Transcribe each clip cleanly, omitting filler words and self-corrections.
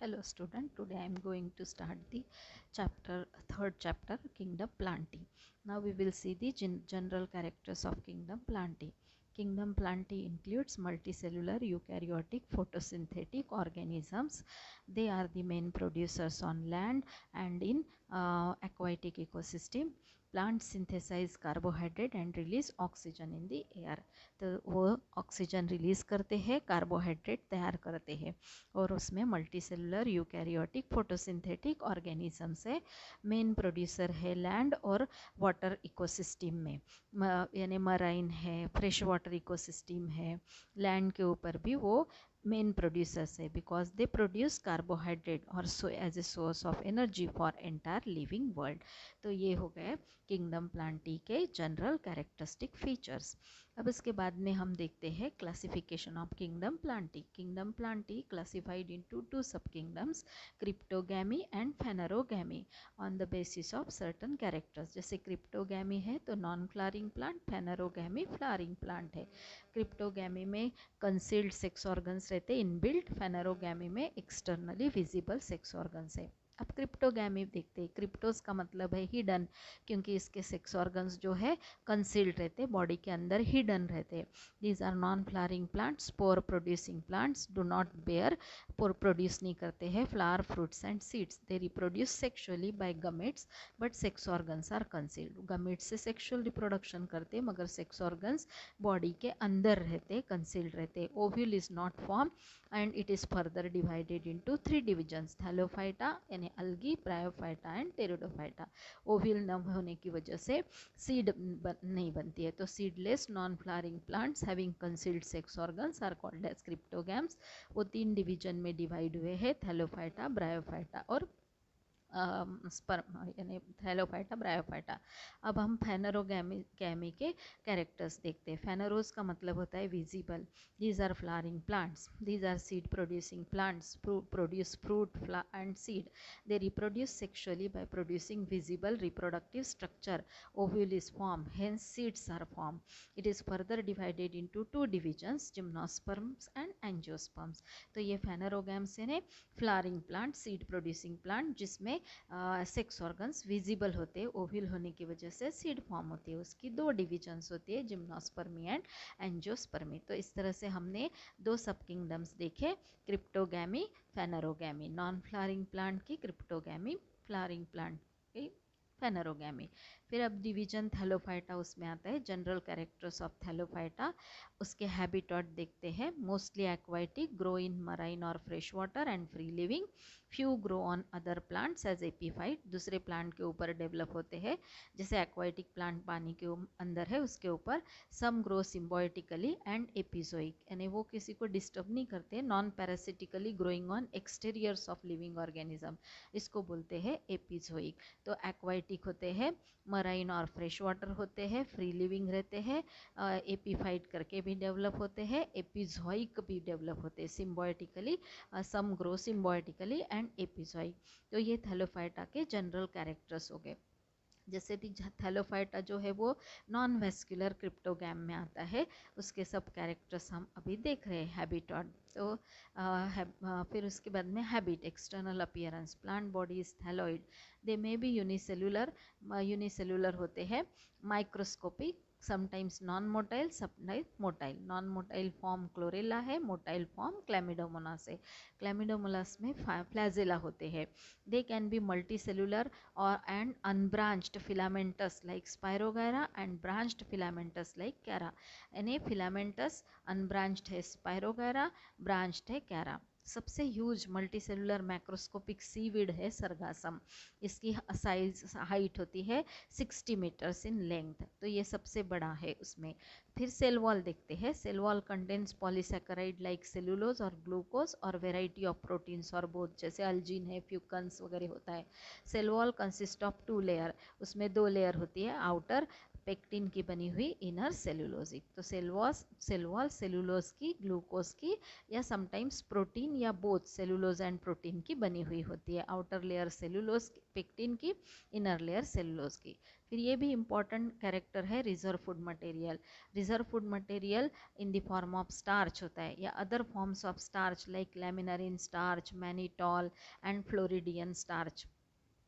Hello student, today I am going to start the third chapter Kingdom Plantae. Now we will see the general characters of Kingdom Plantae. Kingdom Plantae includes multicellular eukaryotic photosynthetic organisms. They are the main producers on land and in aquatic ecosystem. Plants synthesize carbohydrate and release oxygen in the air. तो वो oxygen release करते हैं, carbohydrate तैयार करते हैं और उसमें multi cellular eukaryotic photosynthetic organisms है. मेन प्रोड्यूसर है लैंड और वाटर इकोसिस्टम में, यानी मराइन है, फ्रेश वाटर इकोसिस्टम है. लैंड के ऊपर भी वो मेन प्रोड्यूसर्स है बिकॉज दे प्रोड्यूस कार्बोहाइड्रेट और so as a source of energy for entire living world. तो ये हो गए किंगडम प्लांटी के जनरल कैरेक्टरिस्टिक फीचर्स. अब इसके बाद में हम देखते हैं classification of kingdom plantae. Kingdom Plantae classified into two sub kingdoms, Cryptogamae and Phanerogamae, on the basis of certain characters. जैसे क्रिप्टोगैमी है तो non flowering plant, Phanerogamae flowering plant है. क्रिप्टोगैमी में कंसील्ड सेक्स ऑर्गन्स रहते inbuilt, Phanerogamae में externally visible sex organs है. अब cryptogamy देखते हैं. क्रिप्टोस का मतलब है हिडन, क्योंकि इसके सेक्स ऑर्गन्स जो है कंसील्ड रहते, बॉडी के अंदर हिडन रहते. These are non flowering plants, spore producing plants, do not bear, spore produce नहीं करते हैं flower, fruits and seeds. They reproduce sexually by gametes but sex organs are concealed. Gametes से sexual reproduction करते मगर sex organs body के अंदर रहते, concealed रहते. Ovule is not form and it is further divided into three divisions: thallophyta यानी algae, bryophyta and pteridophyta. Ovule न होने की वजह से सीड नहीं बनती है, तो seedless non flowering plants having concealed sex organs are called as cryptogams. वो तीन डिवीजन में डिवाइड हुए हैं, थैलोफाइटा, ब्रायोफाइटा और स्पर्म यानी थैलोफाइटा, ब्रायोफाइटा. अब हम फेनरोगैमी के कैरेक्टर्स देखते हैं. फेनरोज का मतलब होता है visible. These are flowering plants, these are seed producing plants, produce fruit and seed. They reproduce sexually by producing visible reproductive structure. Ovule is formed, hence seeds are formed. It is further divided into two divisions, gymnosperms and angiosperms. तो ये फेनरोगैम्स यानी flowering plant, seed producing plant जिसमें sex organs visible होते हैं. Ovule होने की वजह से सीड फॉर्म होती है. उसकी दो डिविजन्स होती है, जिम्नोस्पर्मी एंड एंजियोस्पर्मी. तो इस तरह से हमने दो सब किंगडम्स देखे, Cryptogamae, Phanerogamae. Non flowering plant की क्रिप्टोगैमी, फ्लावरिंग प्लांट की फेनरोगैमी. फिर अब डिवीजन थैलोफाइटा उसमें आता है. जनरल कैरेक्टर्स ऑफ थैलोफाइटा, उसके हैबिटेट देखते हैं. Mostly aquatic, grow in marine और fresh water and free living. Few grow on other plants as epiphyte, दूसरे प्लांट के ऊपर डेवलप होते हैं. जैसे एक्वाटिक प्लांट पानी के अंदर है उसके ऊपर. सम ग्रो सिम्बायोटिकली एंड एपिजोइक, यानी वो किसी को डिस्टर्ब नहीं करते. Non parasitically growing on exteriors of living organism, इसको बोलते हैं एपिजोइक. तो एक्वाटिक होते हैं, मराइन और फ्रेश वाटर होते हैं, फ्री लिविंग रहते हैं, एपीफाइट करके भी डेवलप होते हैं, एपिजोइक भी डेवलप होते हैं symbiotically. Some grow symbiotically and epizoic. तो ये थैलोफाइटा के जनरल कैरेक्टर्स हो गए. जैसे कि थैलोफाइटा जो है वो नॉन वेस्कुलर क्रिप्टोगैम में आता है. उसके सब कैरेक्टर्स हम अभी देख रहे हैं. हैबिटेट, तो फिर उसके बाद में habit, external appearance, plant body is thalloid. They may be unicellular होते हैं, microscopic, sometimes non motile, sometimes motile. Non motile form Chlorella है, मोटाइल फॉर्म क्लैमिडोमोनास है. क्लैमिडोमोनास में फ्लैजेला होते हैं. They can be multi cellular और and unbranched filamentous like Spirogyra and branched filamentous like Chara. यानी filamentous unbranched है Spirogyra, branched है Chara. सबसे huge multi cellular macroscopic seaweed है सरगासम. इसकी साइज हाइट होती है 60 मीटर्स इन लेंथ, तो ये सबसे बड़ा है उसमें. फिर सेल वॉल देखते हैं. Cell wall contains polysaccharide like cellulose और ग्लूकोज और वेराइटी ऑफ प्रोटीन्स और बोथ, जैसे अल्जीन है, फ्यूकन्स वगैरह होता है. Cell wall consist of 2 layer, उसमें 2 लेयर होती है. आउटर पेक्टिन की बनी हुई इनर सेलुलोजिक। तो सेल वॉल सेलुलोज की, ग्लूकोज की या समटाइम्स प्रोटीन या बोथ सेलुलोज एंड प्रोटीन की बनी हुई होती है। आउटर लेयर सेलुलोज पेक्टिन की, इनर लेयर सेलुलोज की। फिर ये भी इंपॉर्टेंट कैरेक्टर है reserve food material. Reserve food material in the form of starch होता है या other forms of starch like laminarin starch, mannitol and floridean starch,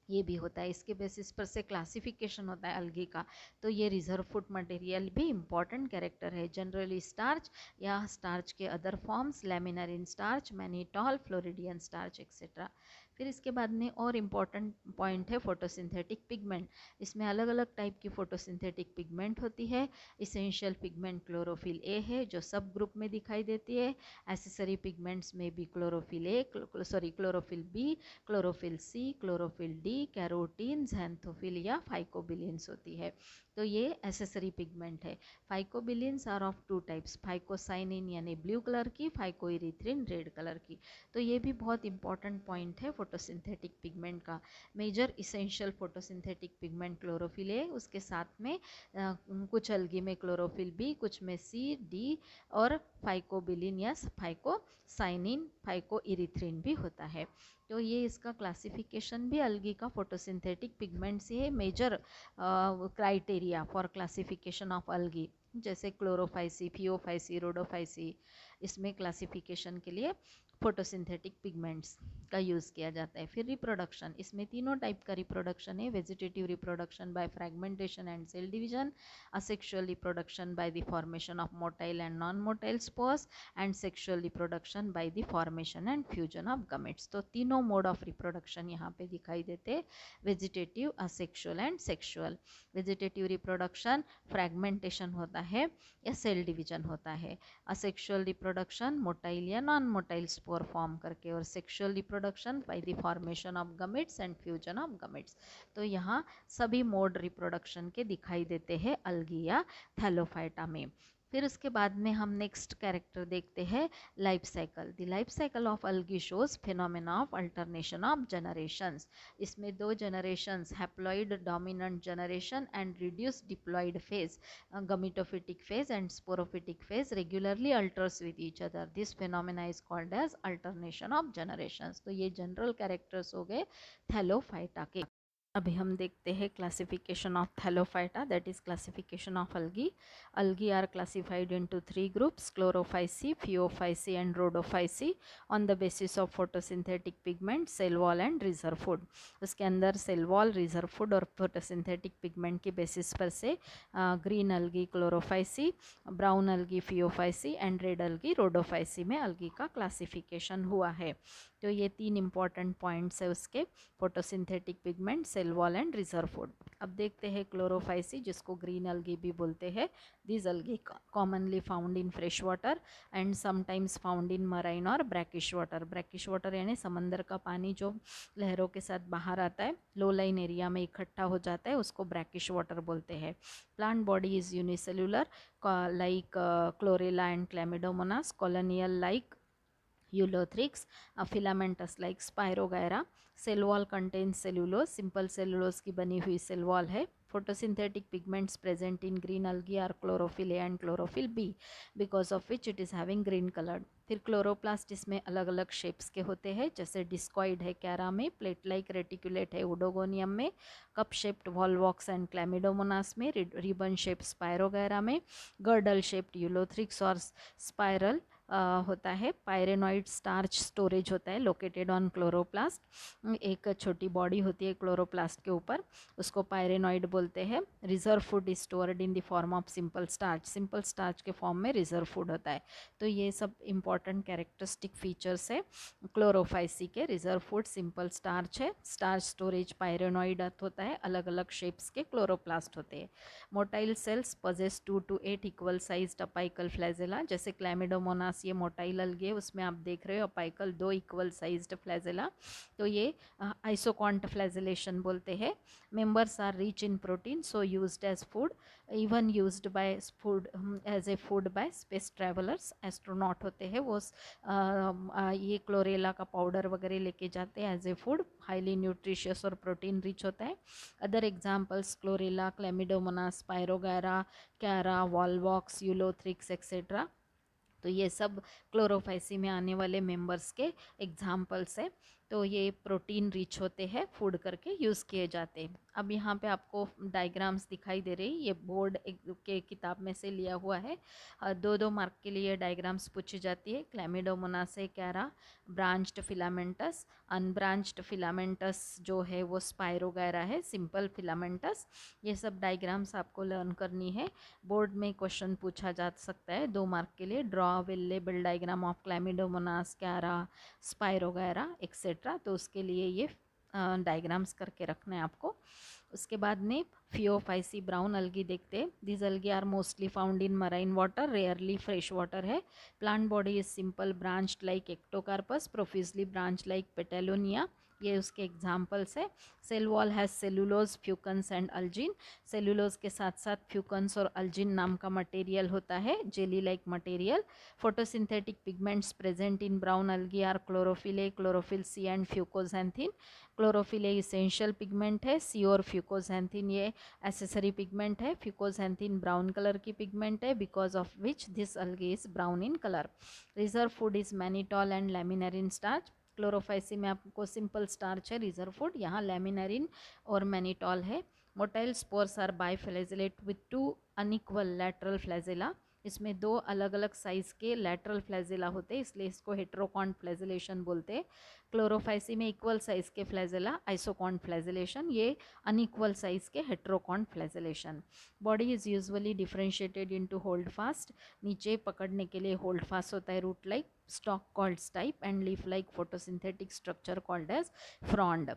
ये भी होता है। इसके बेसिस पर से क्लासिफिकेशन होता है अलगी का। तो ये रिजर्व फूड मटेरियल भी इंपॉर्टेंट कैरेक्टर है। जनरली स्टार्च या स्टार्च के other forms, laminarin starch, mannitol, floridean starch etcetera. फिर इसके बाद में और इम्पॉर्टेंट पॉइंट है फोटोसिंथेटिक पिगमेंट। इसमें अलग अलग टाइप की फोटोसिंथेटिक पिगमेंट होती है। इसेंशियल पिगमेंट क्लोरोफिल ए है जो सब ग्रुप में दिखाई देती है। एसेसरी पिगमेंट्स में भी chlorophyll B, chlorophyll C, chlorophyll D, carotene, xanthophyll या फाइकोबिलिन्स होती है। तो ये एसेसरी पिगमेंट है। Phycobilins are of two types, phycocyanin यानी ब्लू कलर की, फाइकोइरिथ्रिन रेड कलर की। तो ये भी बहुत इंपॉर्टेंट पॉइंट है फोटोसिंथेटिक पिगमेंट का। Major essential photosynthetic pigment chlorophyll है, उसके साथ में कुछ अलगी में क्लोरोफिल बी, कुछ में सी, डी और फाइकोबिलिन या फाइकोसाइनिन, फाइकोइरिथ्रिन भी होता है। तो ये इसका क्लासिफिकेशन भी अलगी का फोटोसिंथेटिक पिगमेंट से है। Major criteria for classification of algae जैसे क्लोरोफाइसी, फियोफाइसी, रोडोफाइसी, इसमें क्लासिफिकेशन के लिए फोटोसिंथेटिक पिगमेंट्स का यूज़ किया जाता है। फिर रिप्रोडक्शन, इसमें तीनों टाइप का रिप्रोडक्शन है। Vegetative reproduction by fragmentation and cell division, asexual reproduction by the formation of motile and non motile spores and sexual reproduction by the formation and fusion of gametes. तो तीनों mode of reproduction यहाँ पे दिखाई देते, vegetative, asexual and sexual. Vegetative reproduction fragmentation होता है या cell division होता है। असेक्सुअल रिप्रोडक्शन मोटाइल या नॉन मोटाइल स्पोर फॉर्म करके, और sexual reproduction by the formation of gametes and fusion of gametes. तो यहाँ सभी मोड रिप्रोडक्शन के दिखाई देते हैं अलगी या थैलोफाइटा में। फिर उसके बाद में हम नेक्स्ट कैरेक्टर देखते हैं life cycle. The life cycle of algae shows phenomena of alternation of generations. इसमें दो generations, haploid dominant generation and reduce diploid phase, gametophytic phase and sporophytic phase regularly alters with each other. This phenomena is called as alternation of generations. तो ये general characters हो गए Thallophyta के। अभी हम देखते हैं classification of Thallophyta, that is classification of algae. Algae are classified into 3 groups, Chlorophyceae, Phaeophyceae and Rhodophyceae, on the basis of photosynthetic pigment, cell wall and reserve food. उसके अंदर cell wall, reserve food और photosynthetic pigment के basis पर से green algae Chlorophyceae, brown algae Phaeophyceae and red algae Rhodophyceae में algae का classification हुआ है। तो ये 3 इंपॉर्टेंट पॉइंट्स है उसके, photosynthetic pigment, cell wall and reserve food. अब देखते हैं क्लोरोफाइसी, जिसको ग्रीन अलगी भी बोलते हैं। This algae commonly found in fresh water and sometimes found in marine और ब्रैकिश वाटर। ब्रैकिश वाटर यानी समंदर का पानी जो लहरों के साथ बाहर आता है, लो लाइन एरिया में इकट्ठा हो जाता है, उसको ब्रैकिश वाटर बोलते हैं। Plant body is unicellular like Chlorella and Chlamydomonas, colonial like Eulothrix, filamentous like Spirogyra. Cell wall contains cellulose, simple cellulose की बनी हुई सेल वॉल है। Photosynthetic pigments present in green algae are chlorophyll a and chlorophyll b, because of which it is having green coloured. फिर chloroplast इसमें अलग अलग shapes के होते हैं, जैसे डिस्कॉइड है कैरा में, प्लेट लाइक रेटिकुलेट है ओडोगोनियम में, कप शेप्ड वॉलवॉक्स एंड क्लैमिडोमोनास में, रिबन शेप्ड स्पायरोगैरा में, गर्डल शेप्ड यूलोथ्रिक्स और स्पाइरल होता है। पायरेनॉइड स्टार्च स्टोरेज होता है लोकेटेड ऑन क्लोरोप्लास्ट। एक छोटी बॉडी होती है क्लोरोप्लास्ट के ऊपर, उसको पायरेनॉइड बोलते हैं। Reserve food is stored in the form of simple starch, simple starch के फॉर्म में रिजर्व फूड होता है। तो ये सब इंपॉर्टेंट कैरेक्टरिस्टिक फीचर्स है क्लोरोफाइसी के। रिजर्व फूड सिंपल स्टार्च है, स्टार्च स्टोरेज पायरेनॉइड होता है, अलग अलग शेप्स के क्लोरोप्लास्ट होते हैं। Motile sales possess 2 to 8 equal sized apical flagella, जैसे क्लैमिडोमोनास क्लेमिडोमोनास ये मोटाइल अलगे, उसमें आप देख रहे हो अपाइकल 2 इक्वल साइज्ड फ्लैजेला, तो ये आइसोकॉन्ट फ्लैजिलेशन बोलते हैं। Members are rich in protein so used as food, even used by food as a food by space travellers. Astronaut होते हैं वो ये क्लोरेला का पाउडर वगैरह लेके जाते हैं as a food, highly nutritious और प्रोटीन रिच होता है। Other examples Chlorella, Chlamydomonas, Spirogyra, Chara, Volvox, Ulothrix etcetera. तो ये सब क्लोरोफाइसी में आने वाले मेंबर्स के एग्जाम्पल्स है। तो ये प्रोटीन रिच होते हैं, फूड करके यूज़ किए जाते हैं। अब यहाँ पे आपको डायग्राम्स दिखाई दे रही, ये बोर्ड के किताब में से लिया हुआ है। 2-2 मार्क के लिए डायग्राम्स पूछी जाती है। क्लेमिडोमोनासे कैरा, ब्रांच्ड फिलामेंटस, अनब्रांच्ड फिलामेंटस जो है वो स्पायरोगैरा है, सिंपल फिलामेंटस। ये सब डायग्राम्स आपको लर्न करनी है, बोर्ड में क्वेश्चन पूछा जा सकता है 2 मार्क के लिए। Draw well label diagram of Chlamydomonas, Chara, Spirogyra etcetera, तो उसके लिए ये डायग्राम्स करके रखना है आपको। उसके बाद में फियोफाइसी ब्राउन अलगी देखते हैं। This algae are mostly found in marine water, rarely fresh water है। Plant body is simple branched like Ectocarpus, profusely branch like Petalonia, ये उसके एग्जाम्पल्स है। Cell wall has cellulose, fucans and algin, cellulose के साथ साथ फ्यूकन्स और अल्जिन नाम का मटेरियल होता है, jelly like material. Photosynthetic pigments present in brown algae are chlorophyll a, chlorophyll c and fucoxanthin. Chlorophyll a essential pigment है, सी और फ्यूकोजैंथिन ये एसेसरी पिगमेंट है। फ्यूकोजैंथिन ब्राउन कलर की पिगमेंट है, because of which this algae is brown in colour. Reserve food is mannitol and laminarin starch. Chlorophyceae में आपको simple starch है reserve food, यहाँ लैमिनरिन और मैनिटॉल है। Motile spores are बाइफ्लैजिलेट with 2 unequal lateral flagella, इसमें 2 अलग अलग साइज के लैटरल फ्लैजिला होते हैं, इसलिए इसको हेट्रोकॉन्ट फ्लैजिलेशन बोलते हैं। क्लोरोफाइसी में इक्वल साइज के फ्लैजिला आइसोकॉन्ट फ्लैजिलेशन, ये अनइक्वल साइज के heterokont flagellation. Body is usually differentiated into holdfast, नीचे पकड़ने के लिए होल्ड फास्ट होता है, root like, stalk called stipe and leaf like photosynthetic structure called as frond।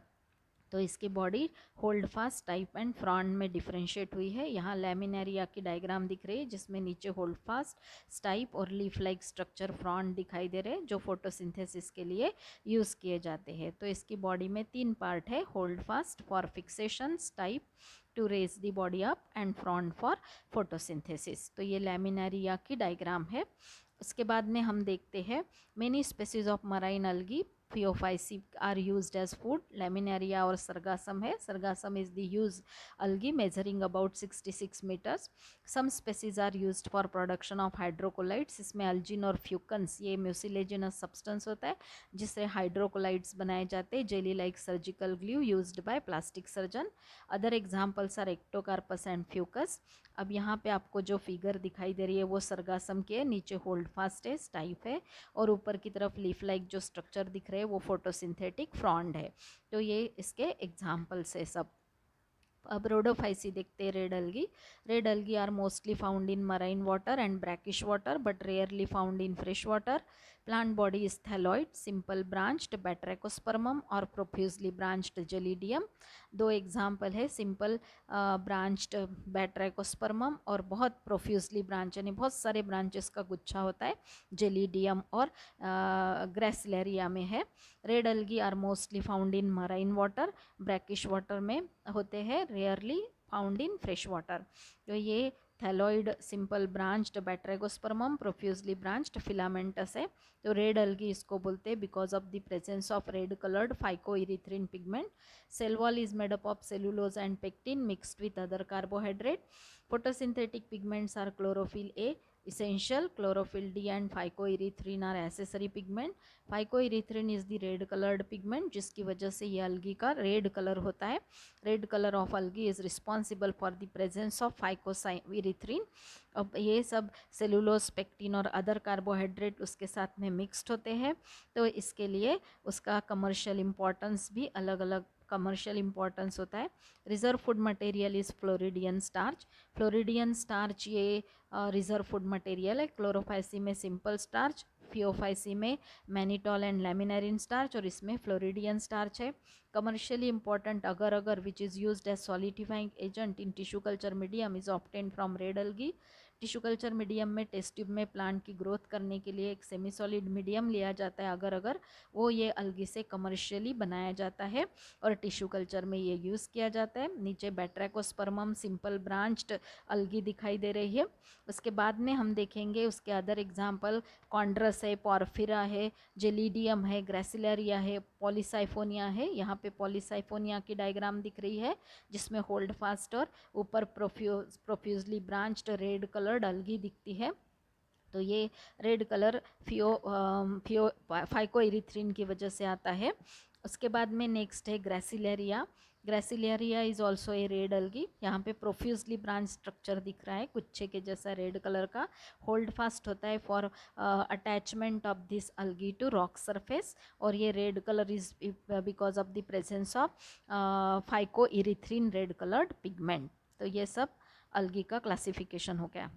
तो इसकी body hold fast, type and frond में डिफरेंशिएट हुई है। यहाँ लैमिनेरिया की डायग्राम दिख रही है जिसमें नीचे होल्ड फास्ट, स्टाइप और लीफ लाइक स्ट्रक्चर फ्रॉन्ड दिखाई दे रहे हैं, जो फोटोसिंथेसिस के लिए यूज़ किए जाते हैं। तो इसकी बॉडी में 3 पार्ट है, holdfast for fixation, stipe to raise the body up and frond for photosynthesis. तो ये लैमिनेरिया की डायग्राम है। उसके बाद में हम देखते हैं many species of marine algae Phaeophyceae are used as food. Laminaria और सरगासम है, Sargassum is the use algae measuring about 66 metres. Some species are used for production of hydrocolloids, इसमें अल्जिन और फ्यूकन्स ये म्यूसिलेजिनस सब्सटेंस होता है जिससे हाइड्रोकोलाइड्स बनाए जाते हैं, jelly like surgical glue used by plastic surgeon. Other examples are ectocarpus and fucus. अब यहाँ पे आपको जो फिगर दिखाई दे रही है वो सरगासम के है, नीचे होल्ड फास्ट है, स्टाइफ है, और ऊपर की तरफ लीफ लाइक जो स्ट्रक्चर दिख रहे हैं वो फोटोसिंथेटिक फ्रॉन्ड है। तो ये इसके एग्जाम्पल्स है सब। अब रोडोफाइसी देखते हैं। Red algae are mostly found in marine water and brackish water but rarely found in fresh water. Plant body is thalloid, simple branched Batrachospermum और प्रोफ्यूजली ब्रांच्ड जेलिडियम। 2 एग्जाम्पल है, सिंपल ब्रांच्ड बैट्रैकोस्पर्मम और बहुत profusely branch यानी बहुत सारे branches का गुच्छा होता है, जेलिडियम और ग्रेसिलेरिया में है। Red algae are mostly found in marine water, brackish water में होते हैं, rarely found in fresh water. तो ये thalloid, simple branched Batrachospermum, profusely branched filamentous है। तो रेड अलगी इसको बोलते हैं because of the presence of red coloured phycoerythrin pigment. Cell wall is made up of cellulose and pectin mixed with other carbohydrate. Photosynthetic pigments are chlorophyll a essential, chlorophyll D and phycoerythrin are accessory pigment. Phycoerythrin is the red colored pigment जिसकी वजह से ये algae का red color होता है। Red color of algae is responsible for the presence of phycoerythrin। अब ये सब सेलुलोज, पेक्टिन और अदर कार्बोहाइड्रेट उसके साथ में मिक्स्ड होते हैं, तो इसके लिए उसका कमर्शियल इम्पोर्टेंस भी अलग अलग कमर्शियल इम्पोर्टेंस होता है। Reserve food material is floridean starch. Floridean starch ये रिजर्व फूड मटेरियल है। क्लोरोफाइसी में सिंपल स्टार्च, फियोफाइसी में मैनिटॉल एंड लैमिनेरिन स्टार्च और इसमें फ्लोरिडियन स्टार्च है। Commercially important agar agar which is used as solidifying agent in tissue culture medium is obtained from red algae. Tissue culture medium में test tube में plant की growth करने के लिए एक सेमी सॉलिड मीडियम लिया जाता है, अगर वो ये अलगी से कमर्शियली बनाया जाता है और टिश्यू कल्चर में ये यूज़ किया जाता है। नीचे बैट्रैकोस्पर्मम सिंपल ब्रांच्ड अलगी दिखाई दे रही है। उसके बाद में हम देखेंगे उसके अदर एग्जाम्पल कॉन्ड्रस है, पॉर्फिरा है, जेलिडियम है, ग्रेसिलरिया है, पॉलीसाइफोनिया है। यहाँ पे पॉलीसाइफोनिया की डायग्राम दिख रही है जिसमें होल्ड फास्ट और ऊपर प्रोफ्यूजली ब्रांच्ड रेड कलर्ड अलगी दिखती है। तो ये रेड कलर फाइकोइरिथ्रिन की वजह से आता है। उसके बाद में नेक्स्ट है Gracilaria. Gracilaria is also a red algae. यहाँ पे प्रोफ्यूजली ब्रांच स्ट्रक्चर दिख रहा है गुच्छे के जैसा रेड कलर का। होल्ड फास्ट होता है for attachment of this algae to rock surface, और ये red colour is because of the presence of phycoerythrin red coloured pigment. तो ये सब अलगी का क्लासिफिकेशन हो गया।